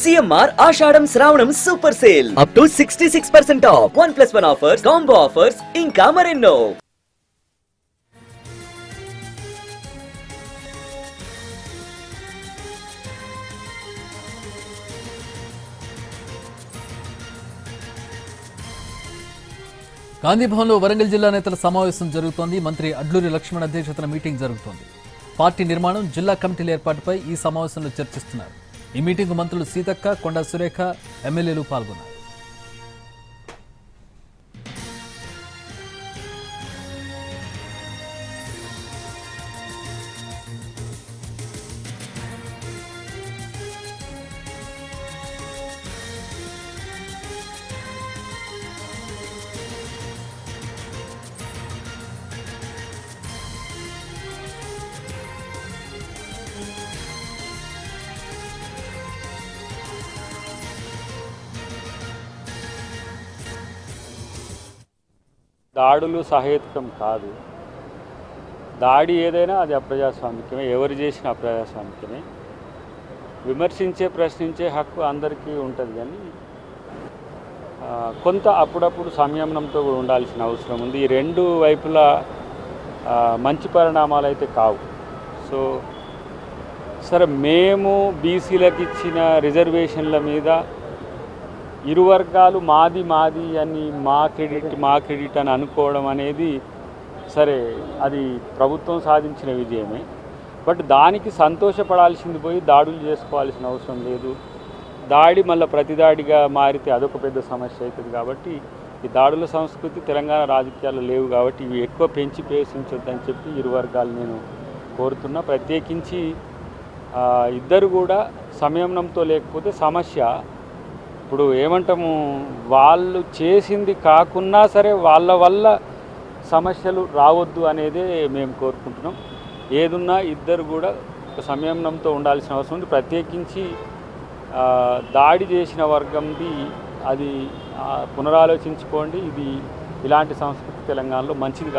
CMR ఆషాఢం శ్రావణం super sale up to 66% of 1+1 offers, combo offers ఇంకా మరెన్నో. గాంధీభవన్లో వరంగల్ జిల్లా నేతల సమావేశం జరుగుతోంది. మంత్రి అడ్లూరి లక్ష్మణ్ అధ్యక్షతన మీటింగ్ జరుగుతోంది. పార్టీ నిర్మాణం, జిల్లా కమిటీల ఏర్పాటుపై ఈ సమావేశంలో చర్చిస్తున్నారు. ఈ మీటింగ్ మంత్రులు సీతక్క, కొండా సురేఖ, ఎమ్మెల్యేలు పాల్గొన్నారు. దాడులు సహేతుకం కాదు. దాడి ఏదైనా అది అప్రజాస్వామికమే, ఎవరు చేసిన అప్రజాస్వామికమే. విమర్శించే, ప్రశ్నించే హక్కు అందరికీ ఉంటుంది, కానీ కొంత అప్పుడప్పుడు సంయమనంతో కూడా ఉండాల్సిన అవసరం ఉంది. ఈ రెండు వైపులా మంచి పరిణామాలు అయితే కావు. సో సరే, మేము బీసీలకు ఇచ్చిన రిజర్వేషన్ల మీద ఇరు వర్గాలు మాది అని మా క్రెడిట్ అని అనుకోవడం అనేది సరే, అది ప్రభుత్వం సాధించిన విజయమే. బట్ దానికి సంతోషపడాల్సింది పోయి దాడులు చేసుకోవాల్సిన అవసరం లేదు. దాడి మళ్ళీ ప్రతిదాడిగా మారితే అదొక పెద్ద సమస్య అవుతుంది. కాబట్టి ఈ దాడుల సంస్కృతి తెలంగాణ రాజకీయాల్లో లేవు. కాబట్టి ఇవి ఎక్కువ పెంచి పేషించొద్దని చెప్పి ఇరు వర్గాలు నేను కోరుతున్నా. ప్రత్యేకించి ఇద్దరు కూడా సంయమనంతో లేకపోతే సమస్య. ఇప్పుడు ఏమంటాము, వాళ్ళు చేసింది కాకున్నా సరే వాళ్ళ వల్ల సమస్యలు రావద్దు అనేదే మేము కోరుకుంటున్నాం. ఏదున్నా ఇద్దరు కూడా ఒక సంయమనంతో ఉండాల్సిన అవసరం ఉంది. ప్రత్యేకించి దాడి చేసిన వర్గంది అది పునరాలోచించుకోండి. ఇది ఇలాంటి సంస్కృతి తెలంగాణలో మంచిది కాదు.